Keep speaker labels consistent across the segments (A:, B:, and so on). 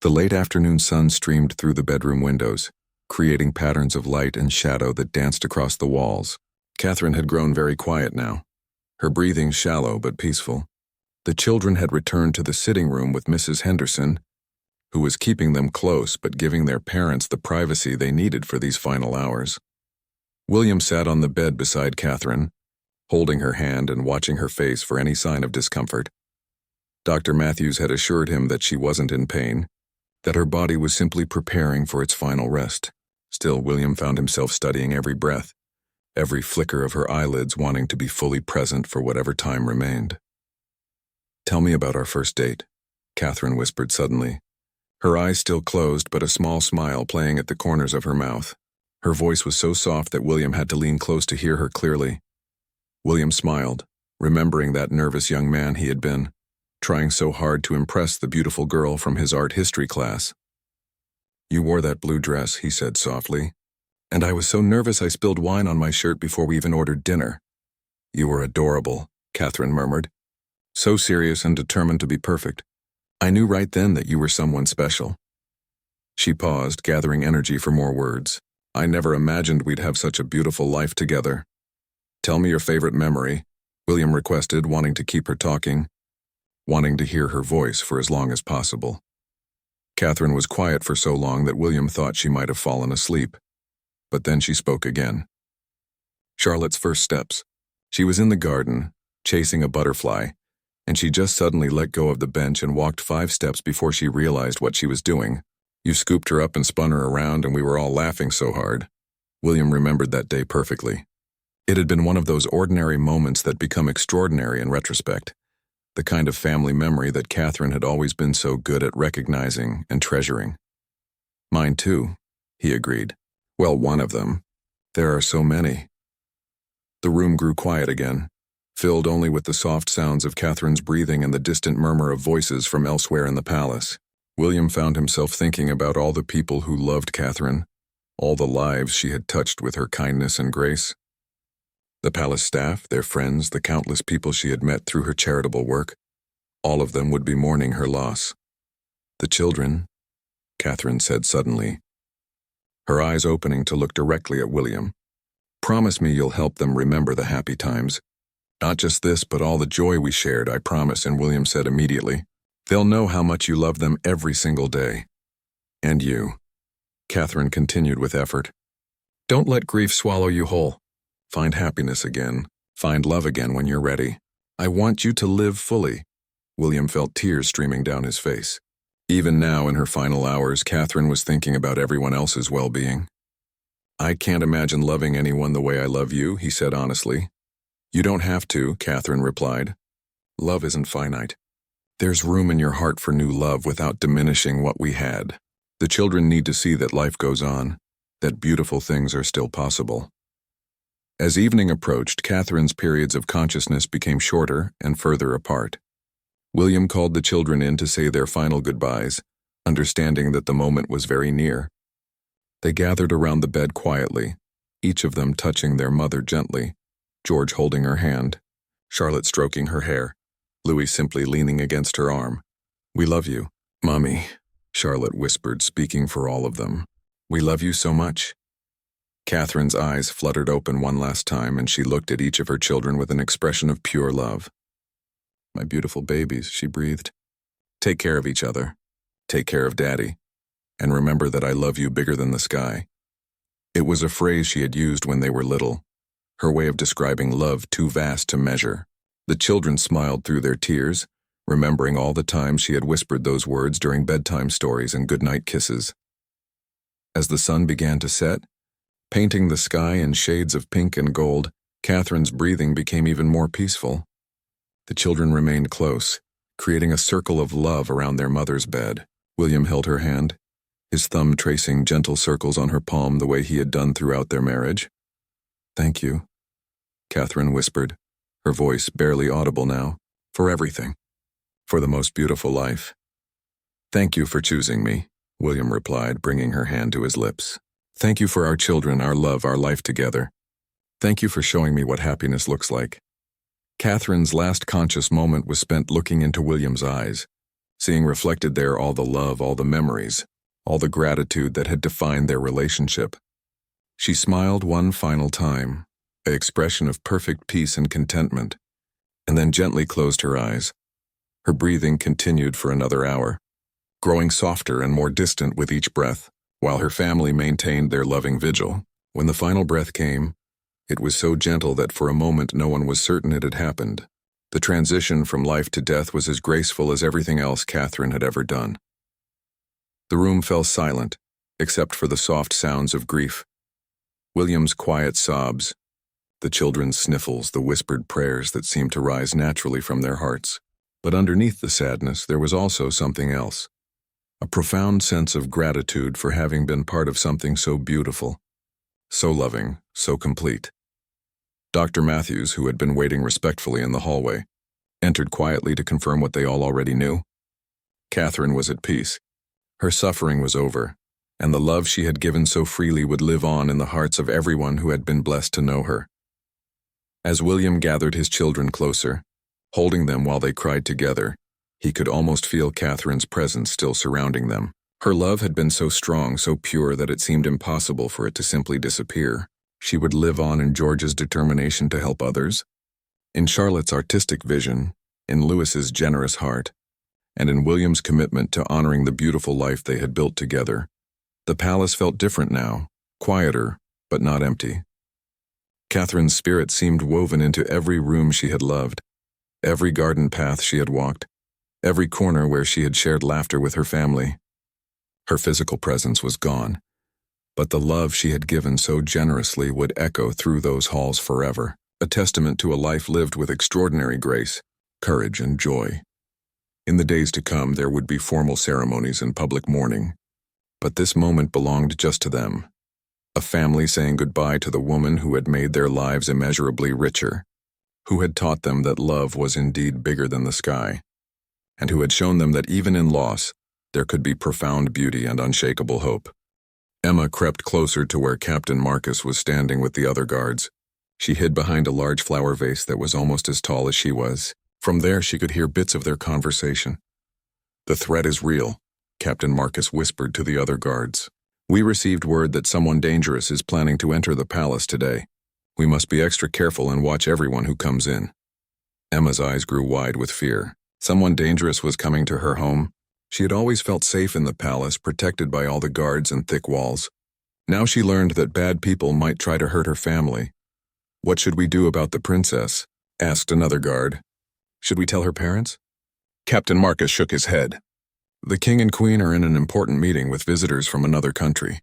A: The late afternoon sun streamed through the bedroom windows, creating patterns of light and shadow that danced across the walls. Catherine had grown very quiet now, her breathing shallow but peaceful. The children had returned to the sitting room with Mrs. Henderson, who was keeping them close but giving their parents the privacy they needed for these final hours. William sat on the bed beside Catherine, holding her hand and watching her face for any sign of discomfort. Dr. Matthews had assured him that she wasn't in pain, that her body was simply preparing for its final rest. Still, William found himself studying every breath, every flicker of her eyelids, wanting to be fully present for whatever time remained. "Tell me about our first date," Catherine whispered suddenly, her eyes still closed but a small smile playing at the corners of her mouth. Her voice was so soft that William had to lean close to hear her clearly. William smiled, remembering that nervous young man he had been, trying so hard to impress the beautiful girl from his art history class. "You wore that blue dress," he said softly, "and I was so nervous I spilled wine on my shirt before we even ordered dinner." "You were adorable," Catherine murmured, "so serious and determined to be perfect. I knew right then that you were someone special." She paused, gathering energy for more words. "I never imagined we'd have such a beautiful life together." "Tell me your favorite memory," William requested, wanting to keep her talking, wanting to hear her voice for as long as possible. Catherine was quiet for so long that William thought she might have fallen asleep. But then she spoke again. "Charlotte's first steps. She was in the garden, chasing a butterfly, and she just suddenly let go of the bench and walked 5 steps before she realized what she was doing. You scooped her up and spun her around, and we were all laughing so hard." William remembered that day perfectly. It had been one of those ordinary moments that become extraordinary in retrospect, the kind of family memory that Catherine had always been so good at recognizing and treasuring. "Mine too," he agreed. "Well, one of them. There are so many." The room grew quiet again, filled only with the soft sounds of Catherine's breathing and the distant murmur of voices from elsewhere in the palace. William found himself thinking about all the people who loved Catherine, all the lives she had touched with her kindness and grace. The palace staff, their friends, the countless people she had met through her charitable work, all of them would be mourning her loss. "The children," Catherine said suddenly, her eyes opening to look directly at William. "Promise me you'll help them remember the happy times. Not just this, but all the joy we shared, I promise," and William said immediately. "They'll know how much you love them every single day." "And you," Catherine continued with effort. "Don't let grief swallow you whole. Find happiness again. Find love again when you're ready. I want you to live fully." William felt tears streaming down his face. Even now, in her final hours, Catherine was thinking about everyone else's well-being. "I can't imagine loving anyone the way I love you," he said honestly. "You don't have to," Catherine replied. "Love isn't finite. There's room in your heart for new love without diminishing what we had. The children need to see that life goes on, that beautiful things are still possible." As evening approached, Catherine's periods of consciousness became shorter and further apart. William called the children in to say their final goodbyes, understanding that the moment was very near. They gathered around the bed quietly, each of them touching their mother gently, George holding her hand, Charlotte stroking her hair, Louis simply leaning against her arm. "We love you, Mommy," Charlotte whispered, speaking for all of them. "We love you so much." Catherine's eyes fluttered open one last time, and she looked at each of her children with an expression of pure love. "My beautiful babies," she breathed. "Take care of each other. Take care of Daddy. And remember that I love you bigger than the sky." It was a phrase she had used when they were little, her way of describing love too vast to measure. The children smiled through their tears, remembering all the times she had whispered those words during bedtime stories and goodnight kisses. As the sun began to set, painting the sky in shades of pink and gold, Catherine's breathing became even more peaceful. The children remained close, creating a circle of love around their mother's bed. William held her hand, his thumb tracing gentle circles on her palm the way he had done throughout their marriage. "Thank you," Catherine whispered, her voice barely audible now, "for everything, for the most beautiful life." "Thank you for choosing me," William replied, bringing her hand to his lips. "Thank you for our children, our love, our life together. Thank you for showing me what happiness looks like." Catherine's last conscious moment was spent looking into William's eyes, seeing reflected there all the love, all the memories, all the gratitude that had defined their relationship. She smiled one final time, an expression of perfect peace and contentment, and then gently closed her eyes. Her breathing continued for another hour, growing softer and more distant with each breath, while her family maintained their loving vigil. When the final breath came, it was so gentle that for a moment no one was certain it had happened. The transition from life to death was as graceful as everything else Catherine had ever done. The room fell silent, except for the soft sounds of grief. William's quiet sobs, the children's sniffles, the whispered prayers that seemed to rise naturally from their hearts. But underneath the sadness, there was also something else. A profound sense of gratitude for having been part of something so beautiful, so loving, so complete. Dr. Matthews, who had been waiting respectfully in the hallway, entered quietly to confirm what they all already knew. Catherine was at peace. Her suffering was over, and the love she had given so freely would live on in the hearts of everyone who had been blessed to know her. As William gathered his children closer, holding them while they cried together, he could almost feel Catherine's presence still surrounding them. Her love had been so strong, so pure that it seemed impossible for it to simply disappear. She would live on in George's determination to help others, in Charlotte's artistic vision, in Louis's generous heart, and in William's commitment to honoring the beautiful life they had built together. The palace felt different now, quieter, but not empty. Catherine's spirit seemed woven into every room she had loved, every garden path she had walked, every corner where she had shared laughter with her family. Her physical presence was gone, but the love she had given so generously would echo through those halls forever, a testament to a life lived with extraordinary grace, courage, and joy. In the days to come, there would be formal ceremonies and public mourning, but this moment belonged just to them, a family saying goodbye to the woman who had made their lives immeasurably richer, who had taught them that love was indeed bigger than the sky, and who had shown them that even in loss, there could be profound beauty and unshakable hope. Emma crept closer to where Captain Marcus was standing with the other guards. She hid behind a large flower vase that was almost as tall as she was. From there, she could hear bits of their conversation. "The threat is real," Captain Marcus whispered to the other guards. "We received word that someone dangerous is planning to enter the palace today. We must be extra careful and watch everyone who comes in." Emma's eyes grew wide with fear. Someone dangerous was coming to her home. She had always felt safe in the palace, protected by all the guards and thick walls. Now she learned that bad people might try to hurt her family. "What should we do about the princess?" asked another guard. "Should we tell her parents?" Captain Marcus shook his head. "The king and queen are in an important meeting with visitors from another country.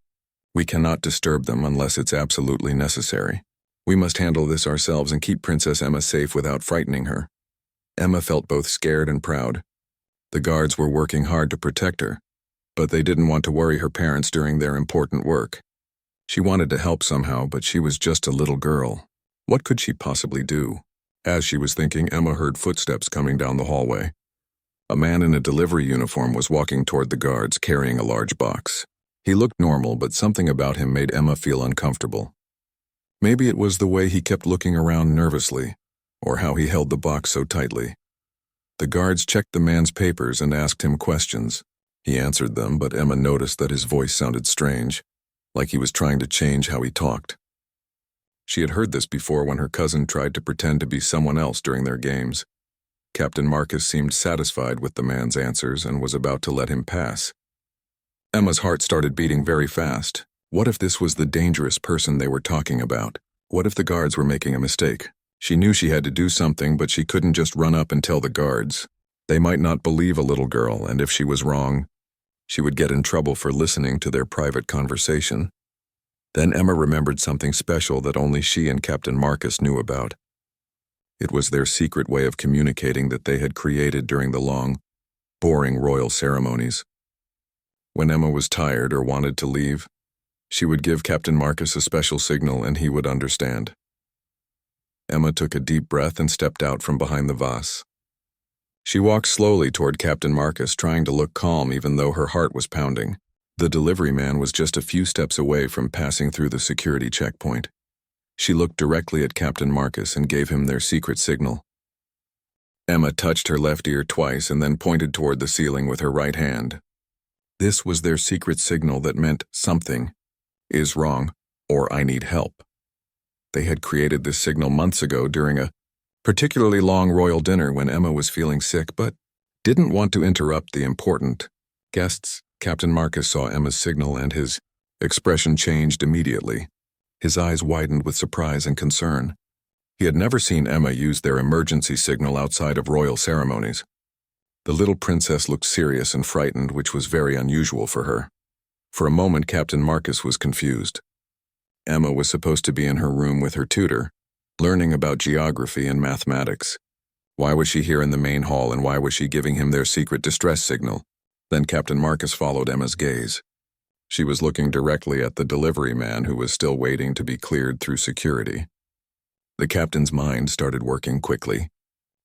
A: We cannot disturb them unless it's absolutely necessary. We must handle this ourselves and keep Princess Emma safe without frightening her." Emma felt both scared and proud. The guards were working hard to protect her, but they didn't want to worry her parents during their important work. She wanted to help somehow, but she was just a little girl. What could she possibly do? As she was thinking, Emma heard footsteps coming down the hallway. A man in a delivery uniform was walking toward the guards, carrying a large box. He looked normal, but something about him made Emma feel uncomfortable. Maybe it was the way he kept looking around nervously, or how he held the box so tightly. The guards checked the man's papers and asked him questions. He answered them, but Emma noticed that his voice sounded strange, like he was trying to change how he talked. She had heard this before when her cousin tried to pretend to be someone else during their games. Captain Marcus seemed satisfied with the man's answers and was about to let him pass. Emma's heart started beating very fast. What if this was the dangerous person they were talking about? What if the guards were making a mistake? She knew she had to do something, but she couldn't just run up and tell the guards. They might not believe a little girl, and if she was wrong, she would get in trouble for listening to their private conversation. Then Emma remembered something special that only she and Captain Marcus knew about. It was their secret way of communicating that they had created during the long, boring royal ceremonies. When Emma was tired or wanted to leave, she would give Captain Marcus a special signal and he would understand. Emma took a deep breath and stepped out from behind the vase. She walked slowly toward Captain Marcus, trying to look calm even though her heart was pounding. The delivery man was just a few steps away from passing through the security checkpoint. She looked directly at Captain Marcus and gave him their secret signal. Emma touched her left ear twice and then pointed toward the ceiling with her right hand. This was their secret signal that meant something is wrong or I need help. They had created this signal months ago during a particularly long royal dinner when Emma was feeling sick but didn't want to interrupt the important guests. Captain Marcus saw Emma's signal and his expression changed immediately. His eyes widened with surprise and concern. He had never seen Emma use their emergency signal outside of royal ceremonies. The little princess looked serious and frightened, which was very unusual for her. For a moment, Captain Marcus was confused. Emma was supposed to be in her room with her tutor, learning about geography and mathematics. Why was she here in the main hall, and why was she giving him their secret distress signal? Then Captain Marcus followed Emma's gaze. She was looking directly at the delivery man who was still waiting to be cleared through security. The captain's mind started working quickly.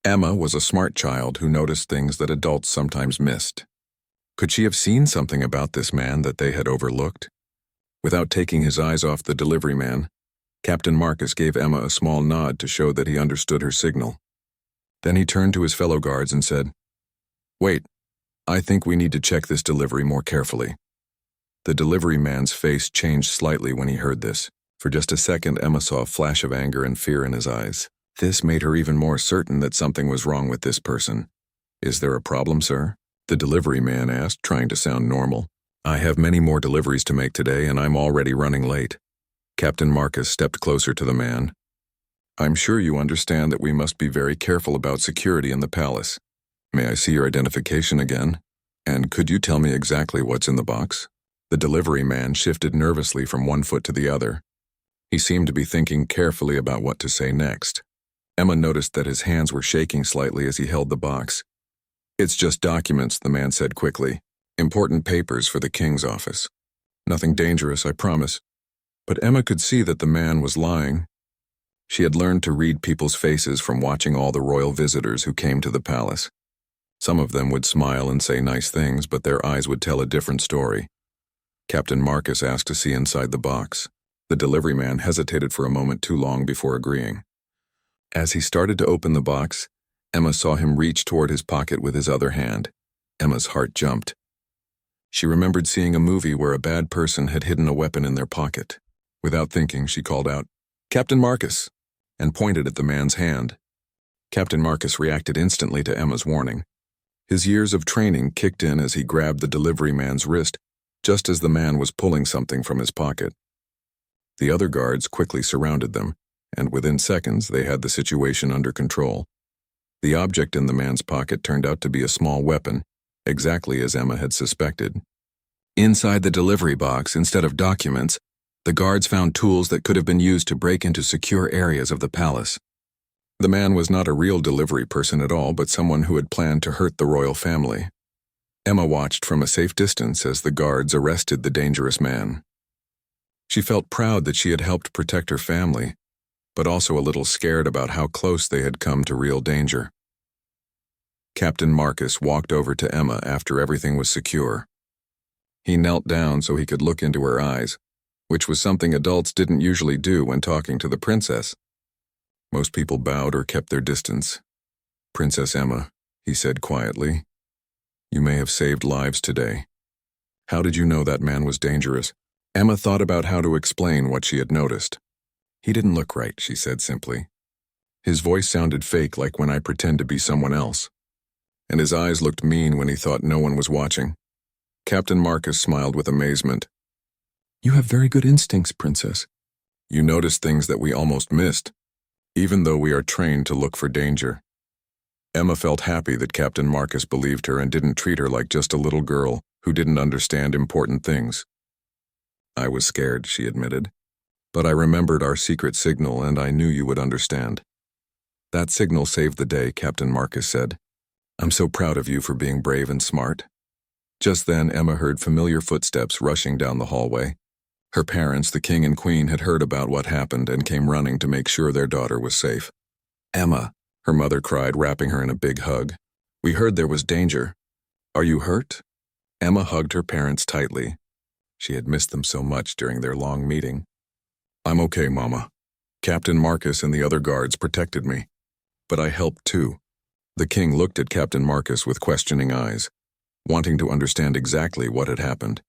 A: Emma was a smart child who noticed things that adults sometimes missed. Could she have seen something about this man that they had overlooked? Without taking his eyes off the delivery man, Captain Marcus gave Emma a small nod to show that he understood her signal. Then he turned to his fellow guards and said, "Wait, I think we need to check this delivery more carefully." The delivery man's face changed slightly when he heard this. For just a second, Emma saw a flash of anger and fear in his eyes. This made her even more certain that something was wrong with this person. "Is there a problem, sir?" the delivery man asked, trying to sound normal. "I have many more deliveries to make today, and I'm already running late." Captain Marcus stepped closer to the man. "I'm sure you understand that we must be very careful about security in the palace. May I see your identification again? And could you tell me exactly what's in the box?" The delivery man shifted nervously from one foot to the other. He seemed to be thinking carefully about what to say next. Emma noticed that his hands were shaking slightly as he held the box. "It's just documents," the man said quickly. "Important papers for the king's office. Nothing dangerous, I promise." But Emma could see that the man was lying. She had learned to read people's faces from watching all the royal visitors who came to the palace. Some of them would smile and say nice things, but their eyes would tell a different story. Captain Marcus asked to see inside the box. The delivery man hesitated for a moment too long before agreeing. As he started to open the box, Emma saw him reach toward his pocket with his other hand. Emma's heart jumped. She remembered seeing a movie where a bad person had hidden a weapon in their pocket. Without thinking, she called out, "Captain Marcus," and pointed at the man's hand. Captain Marcus reacted instantly to Emma's warning. His years of training kicked in as he grabbed the delivery man's wrist, just as the man was pulling something from his pocket. The other guards quickly surrounded them, and within seconds they had the situation under control. The object in the man's pocket turned out to be a small weapon, exactly as Emma had suspected. Inside the delivery box, instead of documents, the guards found tools that could have been used to break into secure areas of the palace. The man was not a real delivery person at all, but someone who had planned to hurt the royal family. Emma watched from a safe distance as the guards arrested the dangerous man. She felt proud that she had helped protect her family, but also a little scared about how close they had come to real danger. Captain Marcus walked over to Emma after everything was secure. He knelt down so he could look into her eyes, which was something adults didn't usually do when talking to the princess. Most people bowed or kept their distance. "Princess Emma," he said quietly, "you may have saved lives today. How did you know that man was dangerous?" Emma thought about how to explain what she had noticed. "He didn't look right," she said simply. "His voice sounded fake, like when I pretend to be someone else. And his eyes looked mean when he thought no one was watching." Captain Marcus smiled with amazement. "You have very good instincts, Princess. You noticed things that we almost missed, even though we are trained to look for danger." Emma felt happy that Captain Marcus believed her and didn't treat her like just a little girl who didn't understand important things. "I was scared," she admitted, "but I remembered our secret signal and I knew you would understand." "That signal saved the day," Captain Marcus said. "I'm so proud of you for being brave and smart." Just then, Emma heard familiar footsteps rushing down the hallway. Her parents, the king and queen, had heard about what happened and came running to make sure their daughter was safe. "Emma," her mother cried, wrapping her in a big hug. "We heard there was danger. Are you hurt?" Emma hugged her parents tightly. She had missed them so much during their long meeting. "I'm okay, Mama. Captain Marcus and the other guards protected me. But I helped too. The king looked at Captain Marcus with questioning eyes, wanting to understand exactly what had happened.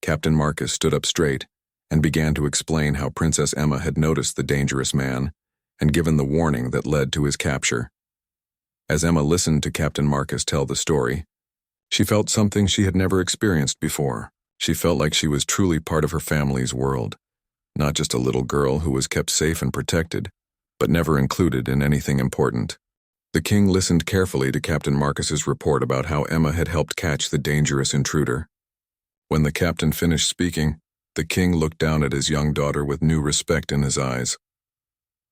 A: Captain Marcus stood up straight and began to explain how Princess Emma had noticed the dangerous man and given the warning that led to his capture. As Emma listened to Captain Marcus tell the story, she felt something she had never experienced before. She felt like she was truly part of her family's world, not just a little girl who was kept safe and protected, but never included in anything important. The king listened carefully to Captain Marcus's report about how Emma had helped catch the dangerous intruder. When the captain finished speaking, the king looked down at his young daughter with new respect in his eyes.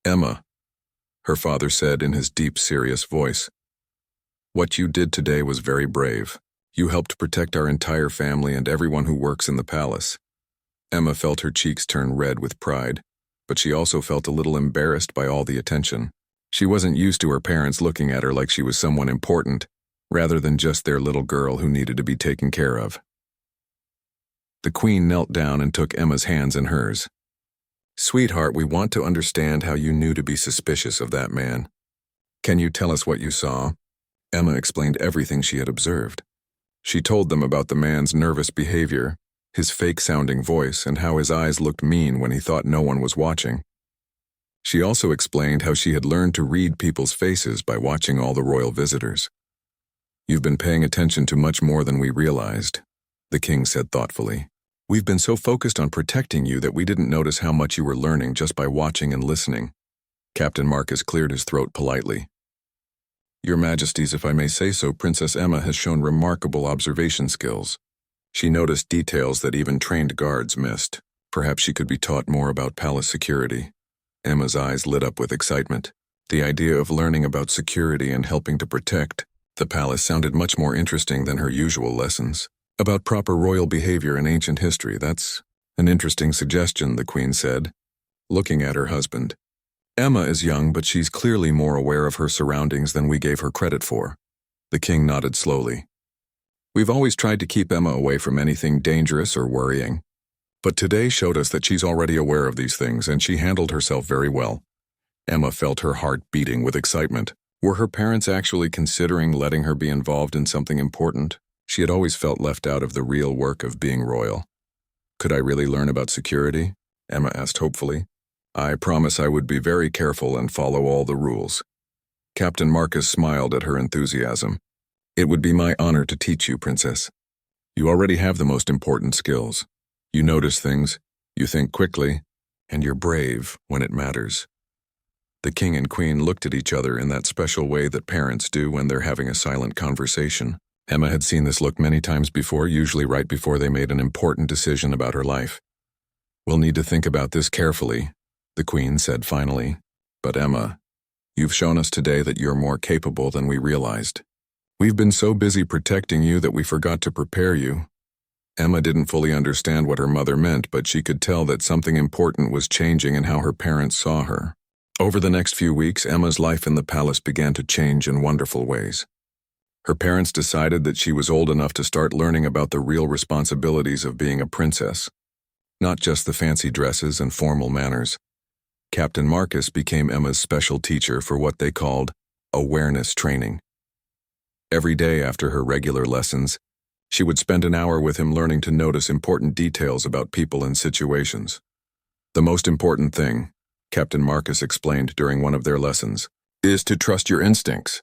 A: "Emma," her father said in his deep, serious voice, "what you did today was very brave. You helped protect our entire family and everyone who works in the palace." Emma felt her cheeks turn red with pride, but she also felt a little embarrassed by all the attention. She wasn't used to her parents looking at her like she was someone important, rather than just their little girl who needed to be taken care of. The queen knelt down and took Emma's hands in hers. "Sweetheart, we want to understand how you knew to be suspicious of that man. Can you tell us what you saw?" Emma explained everything she had observed. She told them about the man's nervous behavior, his fake-sounding voice, and how his eyes looked mean when he thought no one was watching. She also explained how she had learned to read people's faces by watching all the royal visitors. "You've been paying attention to much more than we realized," the king said thoughtfully. "We've been so focused on protecting you that we didn't notice how much you were learning just by watching and listening." Captain Marcus cleared his throat politely. "Your Majesties, if I may say so, Princess Emma has shown remarkable observation skills. She noticed details that even trained guards missed. Perhaps she could be taught more about palace security." Emma's eyes lit up with excitement. The idea of learning about security and helping to protect the palace sounded much more interesting than her usual lessons. "About proper royal behavior in ancient history, that's an interesting suggestion," the queen said, looking at her husband. "Emma is young, but she's clearly more aware of her surroundings than we gave her credit for." The king nodded slowly. "We've always tried to keep Emma away from anything dangerous or worrying, but today showed us that she's already aware of these things, and she handled herself very well." Emma felt her heart beating with excitement. Were her parents actually considering letting her be involved in something important? She had always felt left out of the real work of being royal. "Could I really learn about security?" Emma asked hopefully. "I promise I would be very careful and follow all the rules." Captain Marcus smiled at her enthusiasm. "It would be my honor to teach you, Princess. You already have the most important skills. You notice things, you think quickly, and you're brave when it matters." The king and queen looked at each other in that special way that parents do when they're having a silent conversation. Emma had seen this look many times before, usually right before they made an important decision about her life. "We'll need to think about this carefully," the queen said finally. "But Emma, you've shown us today that you're more capable than we realized. We've been so busy protecting you that we forgot to prepare you." Emma didn't fully understand what her mother meant, but she could tell that something important was changing in how her parents saw her. Over the next few weeks, Emma's life in the palace began to change in wonderful ways. Her parents decided that she was old enough to start learning about the real responsibilities of being a princess, not just the fancy dresses and formal manners. Captain Marcus became Emma's special teacher for what they called awareness training. Every day after her regular lessons, she would spend an hour with him learning to notice important details about people and situations. "The most important thing," Captain Marcus explained during one of their lessons, "is to trust your instincts.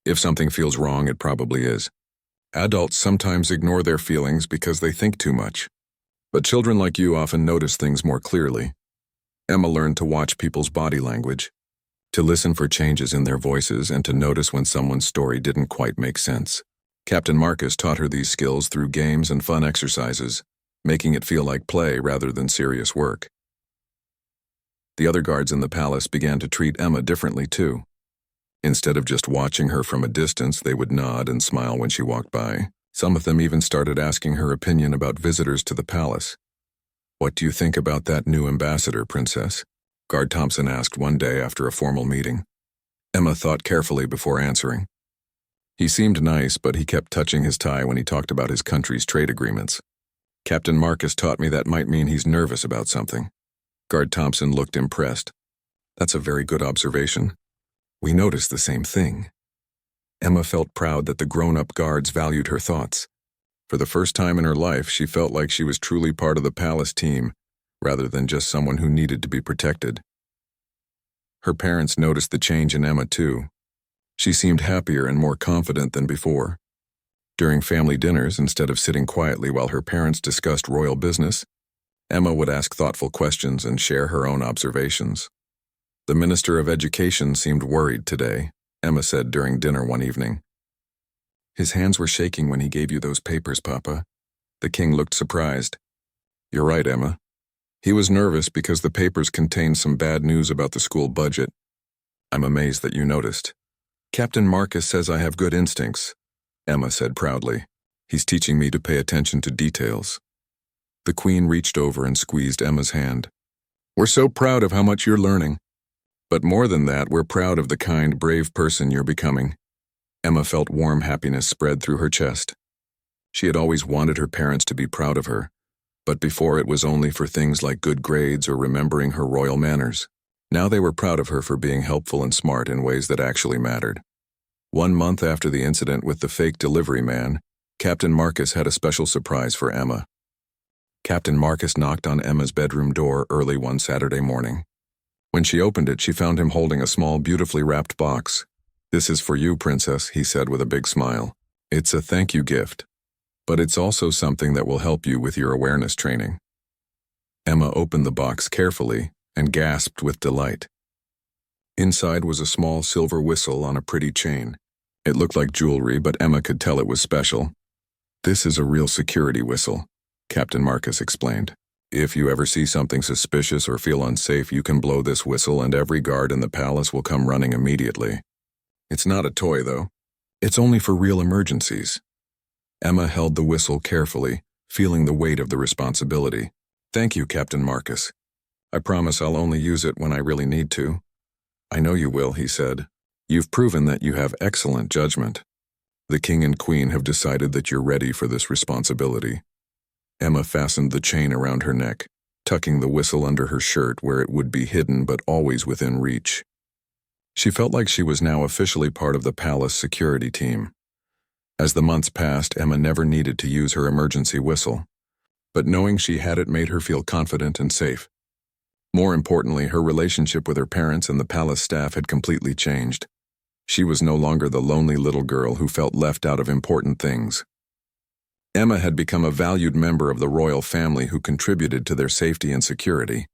A: If something feels wrong, it probably is. Adults sometimes ignore their feelings because they think too much. But children like you often notice things more clearly." Emma learned to watch people's body language, to listen for changes in their voices, and to notice when someone's story didn't quite make sense. Captain Marcus taught her these skills through games and fun exercises, making it feel like play rather than serious work. The other guards in the palace began to treat Emma differently too. Instead of just watching her from a distance, they would nod and smile when she walked by. Some of them even started asking her opinion about visitors to the palace. "What do you think about that new ambassador, Princess?" Guard Thompson asked one day after a formal meeting. Emma thought carefully before answering. "He seemed nice, but he kept touching his tie when he talked about his country's trade agreements. Captain Marcus taught me that might mean he's nervous about something." Guard Thompson looked impressed. "That's a very good observation. We noticed the same thing." Emma felt proud that the grown-up guards valued her thoughts. For the first time in her life, she felt like she was truly part of the palace team, rather than just someone who needed to be protected. Her parents noticed the change in Emma too. She seemed happier and more confident than before. During family dinners, instead of sitting quietly while her parents discussed royal business, Emma would ask thoughtful questions and share her own observations. The Minister of Education seemed worried today, Emma said during dinner one evening. His hands were shaking when he gave you those papers, Papa. The king looked surprised. You're right, Emma. He was nervous because the papers contained some bad news about the school budget. I'm amazed that you noticed. Captain Marcus says I have good instincts, Emma said proudly. He's teaching me to pay attention to details. The Queen reached over and squeezed Emma's hand. We're so proud of how much you're learning. But more than that, we're proud of the kind, brave person you're becoming. Emma felt warm happiness spread through her chest. She had always wanted her parents to be proud of her, but before it was only for things like good grades or remembering her royal manners. Now they were proud of her for being helpful and smart in ways that actually mattered. 1 month after the incident with the fake delivery man, Captain Marcus had a special surprise for Emma. Captain Marcus knocked on Emma's bedroom door early one Saturday morning. When she opened it, she found him holding a small, beautifully wrapped box. This is for you, Princess, he said with a big smile. It's a thank you gift, but it's also something that will help you with your awareness training. Emma opened the box carefully and gasped with delight. Inside was a small silver whistle on a pretty chain. It looked like jewelry, but Emma could tell it was special. This is a real security whistle, Captain Marcus explained. If you ever see something suspicious or feel unsafe, you can blow this whistle and every guard in the palace will come running immediately. It's not a toy, though. It's only for real emergencies. Emma held the whistle carefully, feeling the weight of the responsibility. Thank you, Captain Marcus. I promise I'll only use it when I really need to. I know you will, he said. You've proven that you have excellent judgment. The King and Queen have decided that you're ready for this responsibility. Emma fastened the chain around her neck, tucking the whistle under her shirt where it would be hidden but always within reach. She felt like she was now officially part of the palace security team. As the months passed, Emma never needed to use her emergency whistle, but knowing she had it made her feel confident and safe. More importantly, her relationship with her parents and the palace staff had completely changed. She was no longer the lonely little girl who felt left out of important things. Emma had become a valued member of the royal family who contributed to their safety and security.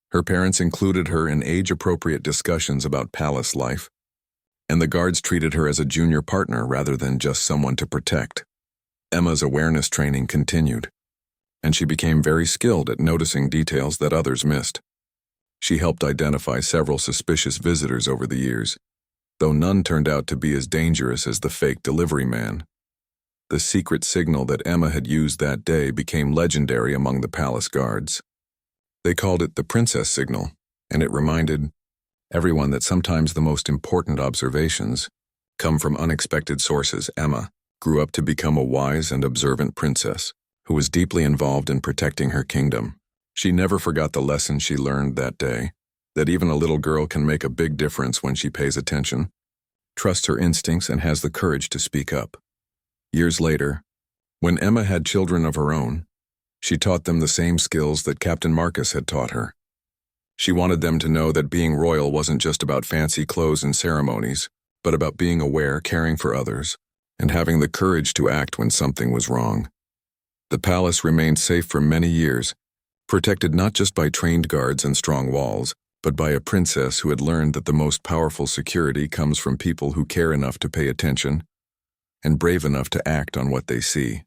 A: Her parents included her in age-appropriate discussions about palace life, and the guards treated her as a junior partner rather than just someone to protect. Emma's awareness training continued, and she became very skilled at noticing details that others missed. She helped identify several suspicious visitors over the years, though none turned out to be as dangerous as the fake delivery man. The secret signal that Emma had used that day became legendary among the palace guards. They called it the princess signal, and it reminded everyone that sometimes the most important observations come from unexpected sources. Emma grew up to become a wise and observant princess who was deeply involved in protecting her kingdom. She never forgot the lesson she learned that day, that even a little girl can make a big difference when she pays attention, trusts her instincts, and has the courage to speak up. Years later, when Emma had children of her own, she taught them the same skills that Captain Marcus had taught her. She wanted them to know that being royal wasn't just about fancy clothes and ceremonies, but about being aware, caring for others, and having the courage to act when something was wrong. The palace remained safe for many years, protected not just by trained guards and strong walls, but by a princess who had learned that the most powerful security comes from people who care enough to pay attention and brave enough to act on what they see.